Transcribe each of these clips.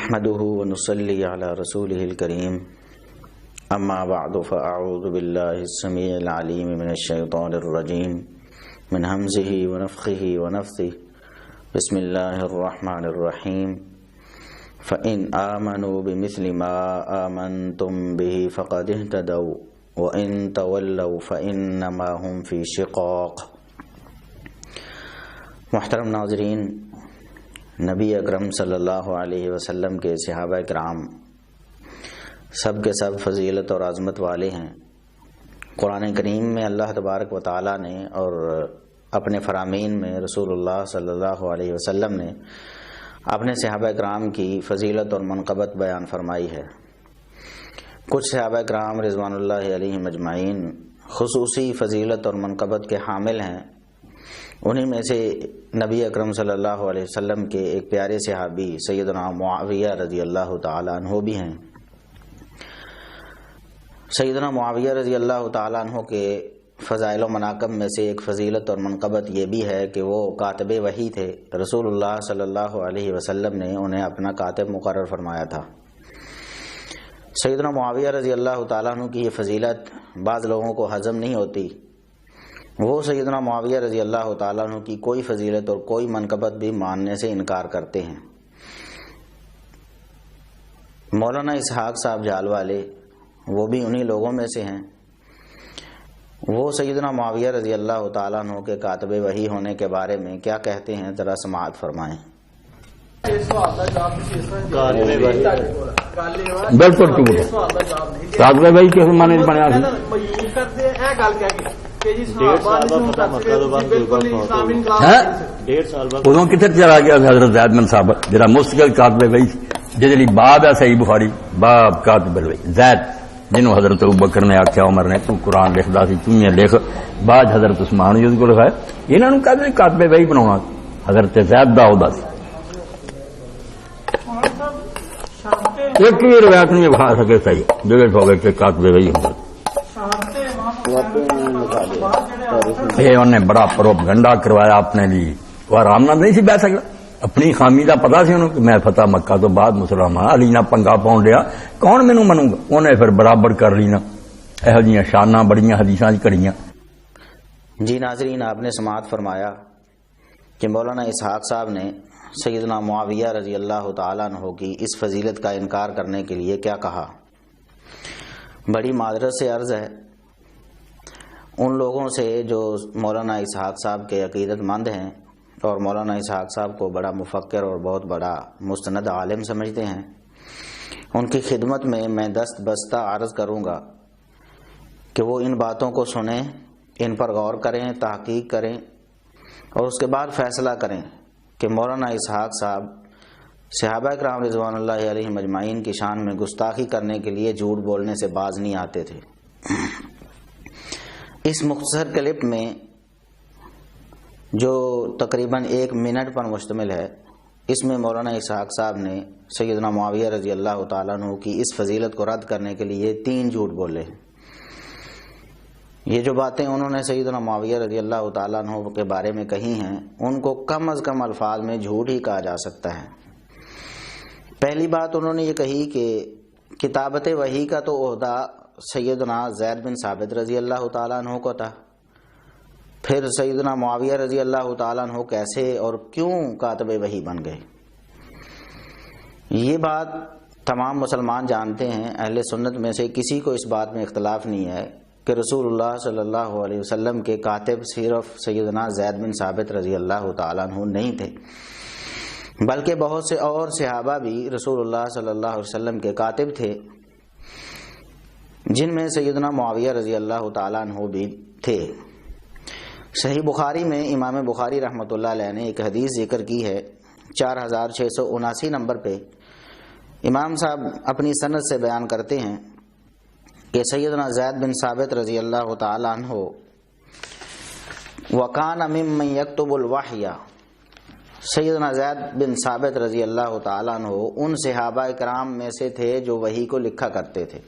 نحمده ونصلي على رسوله الكريم اما بعد فاعوذ بالله السميع العليم من الشيطان الرجيم من همزه ونفخه ونفثه بسم الله الرحمن الرحيم فإن آمنوا بمثل ما آمنتم به فقد اهتدوا وإن تولوا فإنما هم في شقاق۔ محترم ناظرین، نبی اکرم صلی اللہ علیہ وسلم کے صحابہ کرام سب کے سب فضیلت اور عظمت والے ہیں۔ قرآن کریم میں اللہ تبارک و تعالی نے اور اپنے فرامین میں رسول اللہ صلی اللہ علیہ وسلم نے اپنے صحابہ کرام کی فضیلت اور منقبت بیان فرمائی ہے۔ کچھ صحابہ کرام رضوان اللہ علیہم اجمعین خصوصی فضیلت اور منقبت کے حامل ہیں۔ انہی میں سے نبی اکرم صلی اللہ علیہ وسلم کے ایک پیارے صحابی سیدنا معاویہ رضی اللہ تعالیٰ عنہ بھی ہیں۔ سیدنا معاویہ رضی اللہ تعالیٰ عنہ کے فضائل و مناقب میں سے ایک فضیلت اور منقبت یہ بھی ہے کہ وہ کاتب وحی تھے۔ رسول اللہ صلی اللہ علیہ وسلم نے انہیں اپنا کاتب مقرر فرمایا تھا۔ سیدنا معاویہ رضی اللہ تعالیٰ عنہ کی یہ فضیلت بعض لوگوں کو ہضم نہیں ہوتی۔ وہ سیدنا معاویہ رضی اللہ تعالیٰ عنہ کی کوئی فضیلت اور کوئی منقبت بھی ماننے سے انکار کرتے ہیں۔ مولانا اسحاق صاحب جال والے وہ بھی انہی لوگوں میں سے ہیں۔ وہ سیدنا معاویہ رضی اللہ تعالیٰ عنہ کے کاتب وحی ہونے کے بارے میں کیا کہتے ہیں، ذرا سماعت فرمائیں۔ بالکل کاتب وحی کس معنی بنیا سی؟ ادو کتنے چلا گیا حضرت زید بن ثابت جہاں مستقل کاتب وحی جی باب ہے صحیح بخاری باب کاتب وحی زید جنہوں حضرت ابوبکر نے آخیا عمر نے تو قرآن لکھدا سی تو لکھ، بعد حضرت عثمان جس کو لکھایا انہوں نے کہتے کاتب وحی بناؤنا حضرت زید دا عہدہ سی۔ ایک بھی روایت نہیں بخا سکے صحیح جگہ ہوگا کہ کاتب وحی ہوگا۔ یہ انہیں بڑا پروپگنڈا کروایا اپنے لیے، وہ آرام نہ نہیں سی بہ سکتا، اپنی خامی کا پتا سی انہوں کہ میں فتح مکہ تو بعد مسلمان علی نہ پنگا پاؤں لیا کون مینوں منوں گا، انہیں پھر برابر کر لینا یہو جیاں شاناں بڑیاں حدیثاں کڑیاں۔ جی ناظرین، آپ نے سماعت فرمایا کہ مولانا اسحاق صاحب نے سیدنا معاویہ رضی اللہ تعالیٰ عنہ کی اس فضیلت کا انکار کرنے کے لیے کیا کہا۔ بڑی معذرت سے عرض ہے ان لوگوں سے جو مولانا اسحاق صاحب کے عقیدت مند ہیں اور مولانا اسحاق صاحب کو بڑا مفکر اور بہت بڑا مستند عالم سمجھتے ہیں، ان کی خدمت میں میں دست بستہ عرض کروں گا کہ وہ ان باتوں کو سنیں، ان پر غور کریں، تحقیق کریں اور اس کے بعد فیصلہ کریں کہ مولانا اسحاق صاحب صحابہ کرام رضوان اللہ علیہم اجمعین کی شان میں گستاخی کرنے کے لیے جھوٹ بولنے سے باز نہیں آتے تھے۔ اس مختصر کلپ میں جو تقریباً 1 منٹ پر مشتمل ہے، اس میں مولانا اسحاق صاحب نے سیدنا معاویہ رضی اللہ تعالیٰ عنہ کی اس فضیلت کو رد کرنے کے لیے 3 جھوٹ بولے۔ یہ جو باتیں انہوں نے سیدنا معاویہ رضی اللہ تعالیٰ عنہ کے بارے میں کہی ہیں ان کو کم از کم الفاظ میں جھوٹ ہی کہا جا سکتا ہے۔ پہلی بات انہوں نے یہ کہی کہ کتابت وحی کا تو عہدہ سیدنا زید بن ثابت رضی اللہ تعالیٰ عنہ کو تھا، پھر سیدنا معاویہ رضی اللہ تعالیٰ عنہ کیسے اور کیوں کاتب وحی بن گئے۔ یہ بات تمام مسلمان جانتے ہیں، اہل سنت میں سے کسی کو اس بات میں اختلاف نہیں ہے کہ رسول اللہ صلی اللہ علیہ وسلم کے کاتب صرف سیدنا زید بن ثابت رضی اللہ تعالیٰ عنہ نہیں تھے، بلکہ بہت سے اور صحابہ بھی رسول اللہ صلی اللہ علیہ وسلم کے کاتب تھے، جن میں سیدنا معاویہ رضی اللہ تعالیٰ عنہ بھی تھے۔ صحیح بخاری میں امام بخاری رحمۃ اللہ علیہ نے ایک حدیث ذکر کی ہے 4679 نمبر پہ۔ امام صاحب اپنی سند سے بیان کرتے ہیں کہ سیدنا زید بن ثابت رضی اللہ تعالیٰ عنہ وکان ممن یکتب الوحی، سیدنا زید بن ثابت رضی اللہ تعالیٰ عنہ ان صحابہ کرام میں سے تھے جو وحی کو لکھا کرتے تھے۔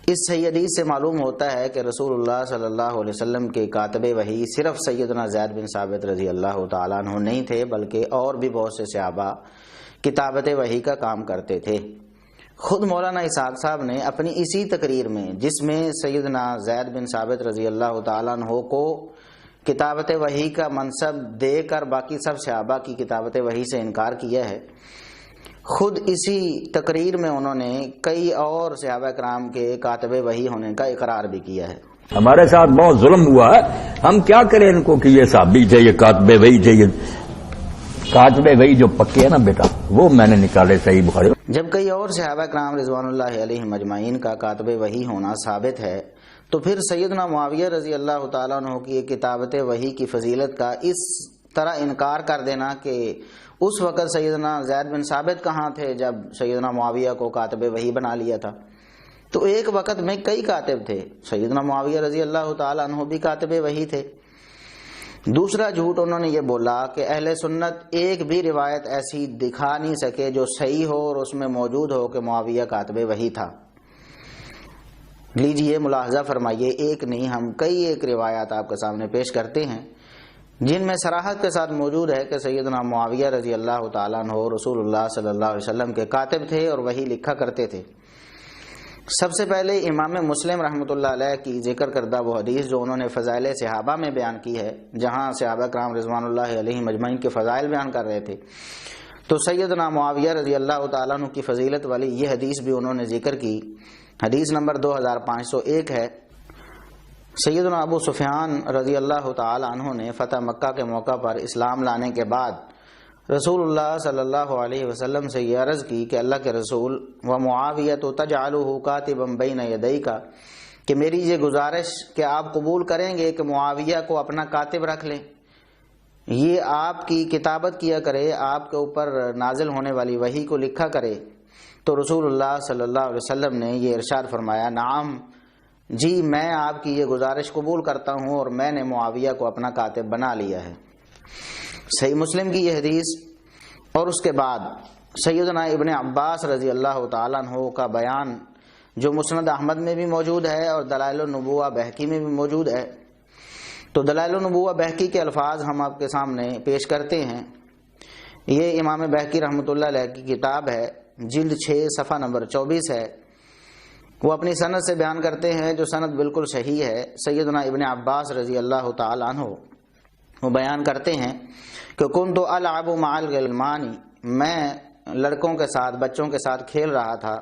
اس صحیح حدیث سے معلوم ہوتا ہے کہ رسول اللہ صلی اللہ علیہ وسلم کے کاتب وحی صرف سیدنا زید بن ثابت رضی اللہ تعالیٰ عنہ نہیں تھے، بلکہ اور بھی بہت سے صحابہ کتابت وحی کا کام کرتے تھے۔ خود مولانا اسحاق صاحب نے اپنی اسی تقریر میں، جس میں سیدنا زید بن ثابت رضی اللہ تعالیٰ عنہ کو کتابت وحی کا منصب دے کر باقی سب صحابہ کی کتابت وحی سے انکار کیا ہے، خود اسی تقریر میں انہوں نے کئی اور صحابہ کرام کے کاتب وحی ہونے کا اقرار بھی کیا ہے۔ ہمارے ساتھ بہت ظلم ہوا ہے، ہم کیا کریں ان کو کہ یہ صحابی تھے، یہ کاتب وحی تھے، یہ کاتب وحی جو پکے ہیں نا بیٹا وہ میں نے نکالے صحیح بخاری۔ جب کئی اور صحابہ کرام رضوان اللہ علیہم اجمعین کا کاتب وحی ہونا ثابت ہے، تو پھر سیدنا معاویہ رضی اللہ تعالیٰ عنہ کی کتابت وحی کی فضیلت کا اس طرح انکار کر دینا کہ اس وقت سیدنا زید بن ثابت کہاں تھے جب سیدنا معاویہ کو کاتب وحی بنا لیا تھا، تو ایک وقت میں کئی کاتب تھے، سیدنا معاویہ رضی اللہ تعالیٰ عنہ بھی کاتب وحی تھے۔ دوسرا جھوٹ انہوں نے یہ بولا کہ اہل سنت ایک بھی روایت ایسی دکھا نہیں سکے جو صحیح ہو اور اس میں موجود ہو کہ معاویہ کاتب وحی تھا۔ لیجئے ملاحظہ فرمائیے، ایک نہیں ہم کئی ایک روایات آپ کے سامنے پیش کرتے ہیں جن میں صراحت کے ساتھ موجود ہے کہ سیدنا معاویہ رضی اللہ تعالیٰ عنہ رسول اللہ صلی اللہ علیہ وسلم کے کاتب تھے اور وحی لکھا کرتے تھے۔ سب سے پہلے امام مسلم رحمۃ اللہ علیہ کی ذکر کردہ وہ حدیث جو انہوں نے فضائل صحابہ میں بیان کی ہے، جہاں صحابہ کرام رضوان اللہ علیہم اجمعین کے فضائل بیان کر رہے تھے، تو سیدنا معاویہ رضی اللہ تعالیٰ عنہ کی فضیلت والی یہ حدیث بھی انہوں نے ذکر کی۔ حدیث نمبر 2501 ہے۔ سیدنا ابو سفیان رضی اللہ تعالی عنہ نے فتح مکہ کے موقع پر اسلام لانے کے بعد رسول اللہ صلی اللہ علیہ وسلم سے یہ عرض کی کہ اللہ کے رسول و معاویۃ تجعلہ کاتبا بین یدیک، کہ میری یہ گزارش کہ آپ قبول کریں گے کہ معاویہ کو اپنا کاتب رکھ لیں، یہ آپ کی کتابت کیا کرے، آپ کے اوپر نازل ہونے والی وحی کو لکھا کرے۔ تو رسول اللہ صلی اللہ علیہ وسلم نے یہ ارشاد فرمایا، نعم جی میں آپ کی یہ گزارش قبول کرتا ہوں اور میں نے معاویہ کو اپنا کاتب بنا لیا ہے۔ صحیح مسلم کی یہ حدیث۔ اور اس کے بعد سیدنا ابن عباس رضی اللہ تعالیٰ عنہ کا بیان جو مسند احمد میں بھی موجود ہے اور دلائل النبوہ بہقی میں بھی موجود ہے۔ تو دلائل النبوہ بہقی کے الفاظ ہم آپ کے سامنے پیش کرتے ہیں۔ یہ امام بہقی رحمۃ اللہ علیہ کی کتاب ہے، جلد 6 صفحہ نمبر 24 ہے۔ وہ اپنی سند سے بیان کرتے ہیں جو سند بالکل صحیح ہے۔ سیدنا ابن عباس رضی اللہ تعالیٰ عنہ وہ بیان کرتے ہیں کہ کنت العب مع الغلمان، میں لڑکوں کے ساتھ بچوں کے ساتھ کھیل رہا تھا،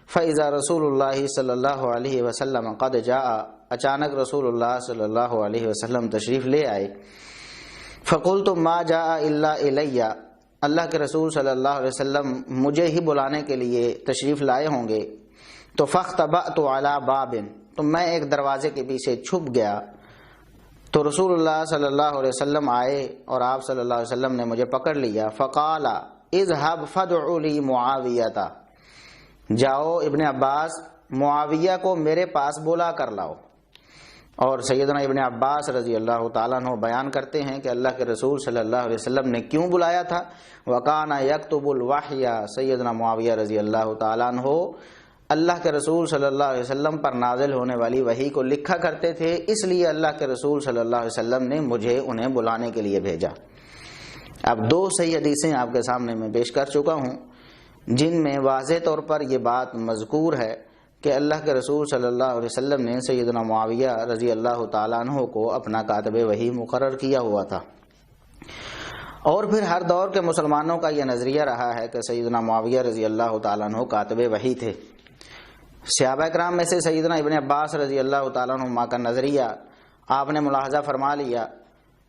فاذا رسول اللہ صلی اللہ علیہ وسلم قد جاء، اچانک رسول اللہ صلی اللہ علیہ وسلم تشریف لے آئے، فقلت ما جاء الا الی، اللہ کے رسول صلی اللہ علیہ وسلم مجھے ہی بلانے کے لیے تشریف لائے ہوں گے، تو فاختبأت علی باب، تو میں ایک دروازے کے پیچھے چھپ گیا، تو رسول اللہ صلی اللہ علیہ وسلم آئے اور آپ صلی اللہ علیہ وسلم نے مجھے پکڑ لیا، فقال اذهب فادع لی معاویہ، جاؤ ابن عباس معاویہ کو میرے پاس بلا کر لاؤ۔ اور سیدنا ابن عباس رضی اللہ تعالیٰ عنہ بیان کرتے ہیں کہ اللہ کے رسول صلی اللہ علیہ وسلم نے کیوں بلایا تھا، وَكَانَ يَكْتُبُ الْوَحْيَ، سیدنا معاویہ رضی اللہ تعالیٰ عنہ اللہ کے رسول صلی اللہ علیہ وسلم پر نازل ہونے والی وحی کو لکھا کرتے تھے، اس لیے اللہ کے رسول صلی اللہ علیہ وسلم نے مجھے انہیں بلانے کے لیے بھیجا۔ اب 2 صحیح حدیثیں آپ کے سامنے میں پیش کر چکا ہوں جن میں واضح طور پر یہ بات مذکور ہے کہ اللہ کے رسول صلی اللہ علیہ وسلم نے سیدنا معاویہ رضی اللہ تعالیٰ عنہ کو اپنا کاتب وحی مقرر کیا ہوا تھا۔ اور پھر ہر دور کے مسلمانوں کا یہ نظریہ رہا ہے کہ سیدنا معاویہ رضی اللہ تعالیٰ عنہ کاتب وحی تھے۔ صحابہ کرام میں سے سیدنا ابن عباس رضی اللہ تعالیٰ عنہ کا نظریہ آپ نے ملاحظہ فرما لیا،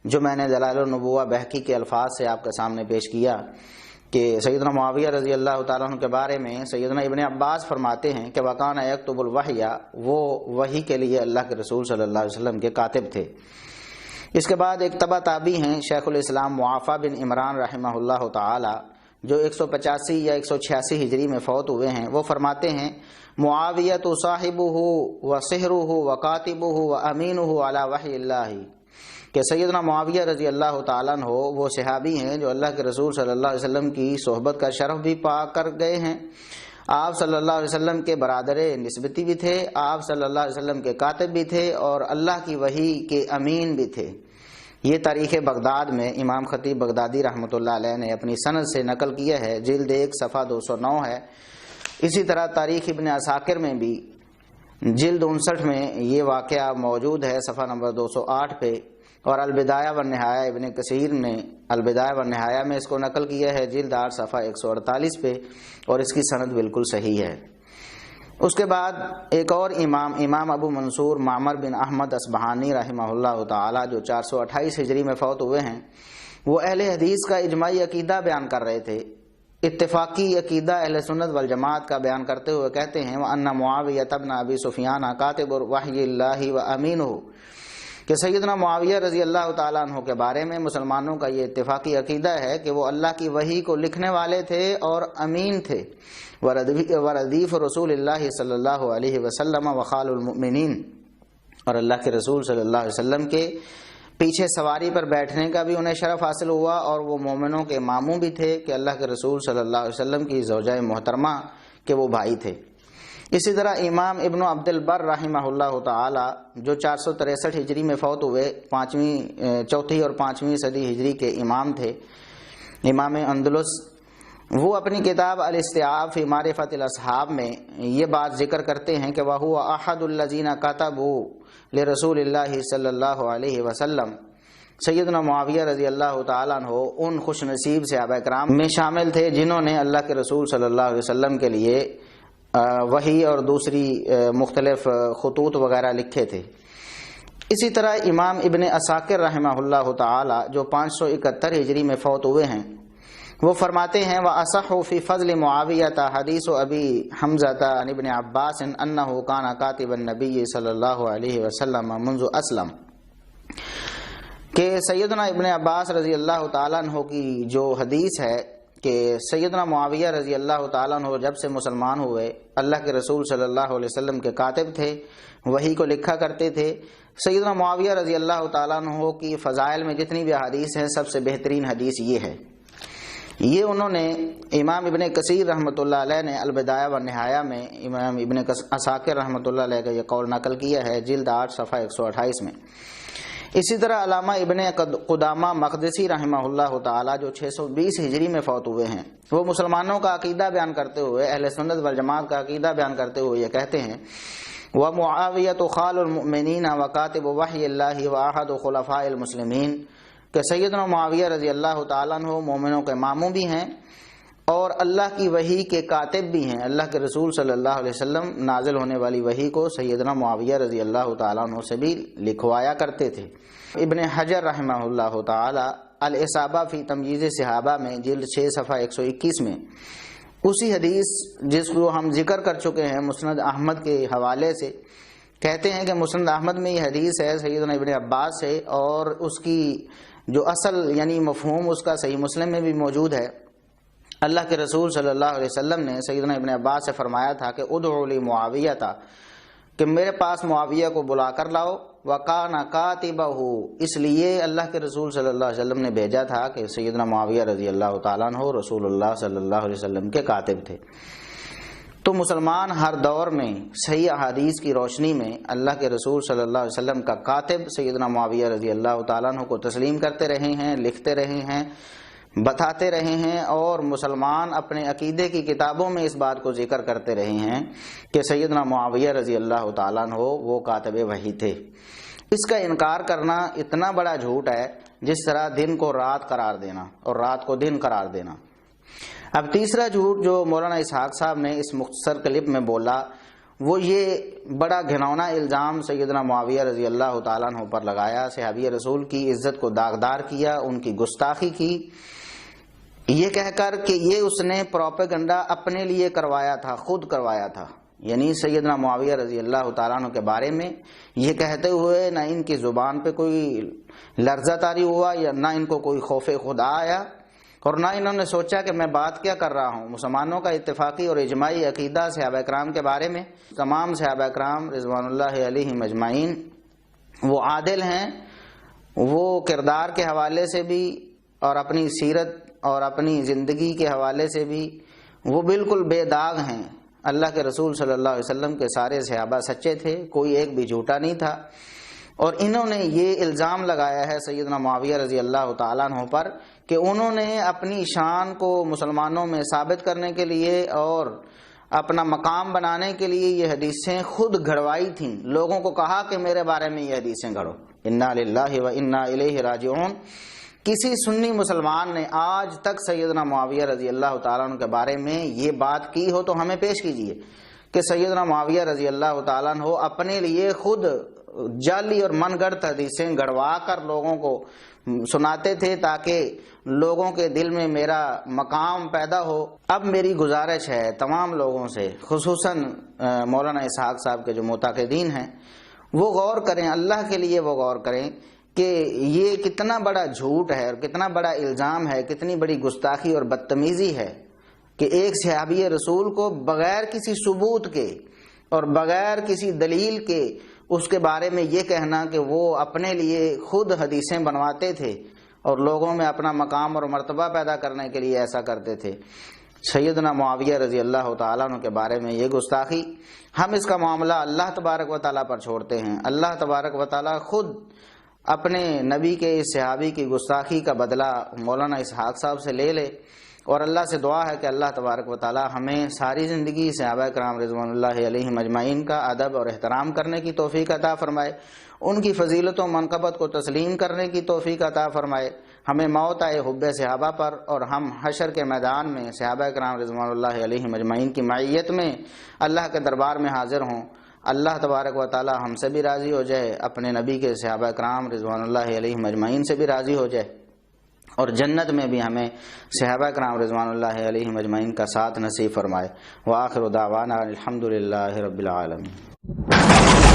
جو میں نے دلائل النبوہ بہقی کے الفاظ سے آپ کے سامنے پیش کیا کہ سیدنا معاویہ رضی اللہ تعالیٰ عنہ کے بارے میں سیدنا ابن عباس فرماتے ہیں کہ وَكَانَ يَكْتُبُ الْوَحْيَ، وہ وحی کے لیے اللہ کے رسول صلی اللہ علیہ وسلم کے کاتب تھے۔ اس کے بعد ایک تبع تابعی ہیں شیخ الاسلام معافی بن عمران رحمہ اللہ تعالی، جو 185 یا 186 ہجری میں فوت ہوئے ہیں، وہ فرماتے ہیں معاویۃ صاحبہ وصہرہ وکاتبہ وامینہ علی وحی اللہ، کہ سیدنا معاویہ رضی اللہ تعالیٰ عنہ وہ صحابی ہیں جو اللہ کے رسول صلی اللہ علیہ وسلم کی صحبت کا شرف بھی پا کر گئے ہیں، آپ صلی اللہ علیہ وسلم کے برادر نسبتی بھی تھے، آپ صلی اللہ علیہ وسلم کے کاتب بھی تھے اور اللہ کی وحی کے امین بھی تھے۔ یہ تاریخ بغداد میں امام خطیب بغدادی رحمۃ اللہ علیہ نے اپنی سند سے نقل کیا ہے، جلد 1 صفحہ 209 ہے۔ اسی طرح تاریخ ابن عساکر میں بھی جلد 59 میں یہ واقعہ موجود ہے، صفحہ نمبر 208 پہ، اور البدایہ والنہایہ ابن کثیر نے البدایہ والنہایہ میں اس کو نقل کیا ہے، جلد 8 صفحہ 148 پہ، اور اس کی سند بالکل صحیح ہے۔ اس کے بعد ایک اور امام ابو منصور معمر بن احمد اصبہانی رحمہ اللہ تعالی، جو 428 ہجری میں فوت ہوئے ہیں، وہ اہل حدیث کا اجماعی عقیدہ بیان کر رہے تھے، اتفاقی عقیدہ اہل سنت والجماعت کا بیان کرتے ہوئے کہتے ہیں وَأَنَّ مُعَاوِيَةَ بْنَ أَبِي سُفْيَانَ كَاتِبُ وَحْيِ اللَّهِ وَأَمِينُهُ، کہ سیدنا معاویہ رضی اللہ تعالیٰ عنہ کے بارے میں مسلمانوں کا یہ اتفاقی عقیدہ ہے کہ وہ اللہ کی وحی کو لکھنے والے تھے اور امین تھے، وردیف رسول اللہ صلی اللہ علیہ وسلم وخال المؤمنین، اور اللہ کے رسول صلی اللہ علیہ وسلم کے پیچھے سواری پر بیٹھنے کا بھی انہیں شرف حاصل ہوا، اور وہ مومنوں کے ماموں بھی تھے کہ اللہ کے رسول صلی اللہ علیہ وسلم کی زوجہ محترمہ کے وہ بھائی تھے۔ اسی طرح امام ابن عبد البر رحمہ اللہ تعالی، جو 463 ہجری میں فوت ہوئے، چوتھی اور 5ویں صدی ہجری کے امام تھے، امام اندلس، وہ اپنی کتاب الاستیعاب فی معرفت الاصحاب میں یہ بات ذکر کرتے ہیں کہ وَهُوَ أَحَدُ الَّذِينَ كَتَبُوا لرسول اللہ صلی اللہ علیہ وسلم، سیدنا معاویہ رضی اللہ تعالیٰ عنہ ان خوش نصیب صحابہ کرام میں شامل تھے جنہوں نے اللہ کے رسول صلی اللہ علیہ وسلم کے لیے وحی اور دوسری مختلف خطوط وغیرہ لکھے تھے۔ اسی طرح امام ابن عساکر رحمہ اللہ تعالی، جو 571 ہجری میں فوت ہوئے ہیں، وہ فرماتے ہیں وَأَصَحُّ فِي فَضْلِ مُعَاوِيَةَ حَدِيثُ أَبِي حَمْزَةَ عَنِ ابْنِ عَبَّاسٍ أَنَّهُ كَانَ كَاتِبَ النَّبِيِّ صلی اللہ علیہ وسلم منذ اسلم، کہ سیدنا ابن عباس رضی اللہ تعالیٰ عنہ کی جو حدیث ہے کہ سیدنا معاویہ رضی اللہ تعالیٰ عنہ جب سے مسلمان ہوئے اللہ کے رسول صلی اللہ علیہ وسلم کے کاتب تھے، وحی کو لکھا کرتے تھے۔ سیدنا معاویہ رضی اللہ تعالیٰ عنہ کی فضائل میں جتنی بھی حدیث ہیں، سب سے بہترین حدیث یہ ہے۔ یہ انہوں نے امام ابن کثیر رحمۃ اللہ علیہ نے البدایہ والنہایہ میں امام ابن عساکر رحمۃ اللہ علیہ کا یہ قول نقل کیا ہے، جلد 8 صفحہ 128 میں۔ اسی طرح علامہ ابن قدامہ مقدسی رحمہ اللہ تعالی، جو 620 ہجری میں فوت ہوئے ہیں، وہ مسلمانوں کا عقیدہ بیان کرتے ہوئے، اہل سنت والجماعت کا عقیدہ بیان کرتے ہوئے یہ کہتے ہیں وَمُعَاوِيَةُ خَالُ الْمُؤْمِنِينَ وَكَاتِبُ وَحْيِ اللَّهِ وَأَحَدُ خُلَفَاءِ الْمُسْلِمِينَ، کہ سیدنا معاویہ رضی اللہ تعالیٰ عنہ مومنوں کے ماموں بھی ہیں اور اللہ کی وحی کے کاتب بھی ہیں۔ اللہ کے رسول صلی اللہ علیہ وسلم نازل ہونے والی وحی کو سیدنا معاویہ رضی اللہ تعالیٰ عنہ سے بھی لکھوایا کرتے تھے۔ ابن حجر رحمہ اللہ تعالی الاصابہ فی تمییز صحابہ میں جلد 6 صفحہ 121 میں اسی حدیث جس کو ہم ذکر کر چکے ہیں مسند احمد کے حوالے سے، کہتے ہیں کہ مسند احمد میں یہ حدیث ہے سیدنا ابن عباس سے، اور اس کی جو اصل یعنی مفہوم اس کا صحیح مسلم میں بھی موجود ہے۔ اللہ کے رسول صلی اللہ علیہ وسلم نے سیدنا ابن عباس سے فرمایا تھا کہ ادعو لی معاویہ تھا، کہ میرے پاس معاویہ کو بلا کر لاؤ، وکان کاتبہ، اس لیے اللہ کے رسول صلی اللہ علیہ وسلم نے بھیجا تھا کہ سیدنا معاویہ رضی اللہ تعالیٰ عنہ رسول اللہ صلی اللہ علیہ وسلم کے کاتب تھے۔ تو مسلمان ہر دور میں صحیح احادیث کی روشنی میں اللہ کے رسول صلی اللہ علیہ وسلم کا کاتب سیدنا معاویہ رضی اللہ تعالیٰ عنہ کو تسلیم کرتے رہے ہیں، لکھتے رہے ہیں، بتاتے رہے ہیں، اور مسلمان اپنے عقیدے کی کتابوں میں اس بات کو ذکر کرتے رہے ہیں کہ سیدنا معاویہ رضی اللہ تعالیٰ عنہ وہ کاتب وحی تھے۔ اس کا انکار کرنا اتنا بڑا جھوٹ ہے جس طرح دن کو رات قرار دینا اور رات کو دن قرار دینا۔ اب تیسرا جھوٹ جو مولانا اسحاق صاحب نے اس مختصر کلپ میں بولا، وہ یہ بڑا گھناؤنا الزام سیدنا معاویہ رضی اللہ تعالیٰ عنہ پر لگایا، صحابی رسول کی عزت کو داغدار کیا، ان کی گستاخی کی، یہ کہہ کر کہ یہ اس نے پروپیگنڈا اپنے لیے کروایا تھا، خود کروایا تھا، یعنی سیدنا معاویہ رضی اللہ تعالیٰ عنہ کے بارے میں یہ کہتے ہوئے نہ ان کی زبان پہ کوئی لرزہ طاری ہوا یا نہ ان کو کوئی خوف خدا آیا، اور نہ انہوں نے سوچا کہ میں بات کیا کر رہا ہوں۔ مسلمانوں کا اتفاقی اور اجماعی عقیدہ صحابہ کرام کے بارے میں، تمام صحابہ کرام رضوان اللہ علیہم اجمعین وہ عادل ہیں، وہ کردار کے حوالے سے بھی اور اپنی سیرت اور اپنی زندگی کے حوالے سے بھی وہ بالکل بے داغ ہیں۔ اللہ کے رسول صلی اللہ علیہ وسلم کے سارے صحابہ سچے تھے، کوئی ایک بھی جھوٹا نہیں تھا، اور انہوں نے یہ الزام لگایا ہے سیدنا معاویہ رضی اللہ تعالیٰ عنہ پر کہ انہوں نے اپنی شان کو مسلمانوں میں ثابت کرنے کے لیے اور اپنا مقام بنانے کے لیے یہ حدیثیں خود گھڑوائی تھیں، لوگوں کو کہا کہ میرے بارے میں یہ حدیثیں گھڑو۔ انا للہ و انا الیہ راجعون۔ کسی سنی مسلمان نے آج تک سیدنا معاویہ رضی اللہ تعالیٰ عنہ کے بارے میں یہ بات کی ہو تو ہمیں پیش کیجئے کہ سیدنا معاویہ رضی اللہ تعالیٰ عنہ اپنے لیے خود جعلی اور من گڑت حدیثیں گھڑوا کر لوگوں کو سناتے تھے تاکہ لوگوں کے دل میں میرا مقام پیدا ہو۔ اب میری گزارش ہے تمام لوگوں سے، خصوصاً مولانا اسحاق صاحب کے جو معتقدین ہیں، وہ غور کریں، اللہ کے لیے وہ غور کریں کہ یہ کتنا بڑا جھوٹ ہے اور کتنا بڑا الزام ہے، کتنی بڑی گستاخی اور بدتمیزی ہے کہ ایک صحابی رسول کو بغیر کسی ثبوت کے اور بغیر کسی دلیل کے اس کے بارے میں یہ کہنا کہ وہ اپنے لیے خود حدیثیں بنواتے تھے اور لوگوں میں اپنا مقام اور مرتبہ پیدا کرنے کے لیے ایسا کرتے تھے۔ سیدنا معاویہ رضی اللہ تعالیٰ عنہ کے بارے میں یہ گستاخی، ہم اس کا معاملہ اللہ تبارک و تعالیٰ پر چھوڑتے ہیں۔ اللہ تبارک و تعالیٰ خود اپنے نبی کے اس صحابی کی گستاخی کا بدلہ مولانا اسحاق صاحب سے لے لے، اور اللہ سے دعا ہے کہ اللہ تبارک و تعالی ہمیں ساری زندگی صحابہ کرام رضوان اللہ علیہم اجمعین کا ادب اور احترام کرنے کی توفیق عطا فرمائے، ان کی فضیلت و منقبت کو تسلیم کرنے کی توفیق عطا فرمائے، ہمیں موت آئے حب صحابہ پر اور ہم حشر کے میدان میں صحابہ کرام رضوان اللہ علیہم اجمعین کی معیت میں اللہ کے دربار میں حاضر ہوں۔ اللہ تبارک و تعالی ہم سے بھی راضی ہو جائے، اپنے نبی کے صحابہ کرام رضوان اللہ علیہم اجمعین سے بھی راضی ہو جائے، اور جنت میں بھی ہمیں صحابہ کرام رضوان اللہ علیہم اجمعین کا ساتھ نصیب فرمائے۔ وآخر دعوانا الحمدللہ رب العالمین۔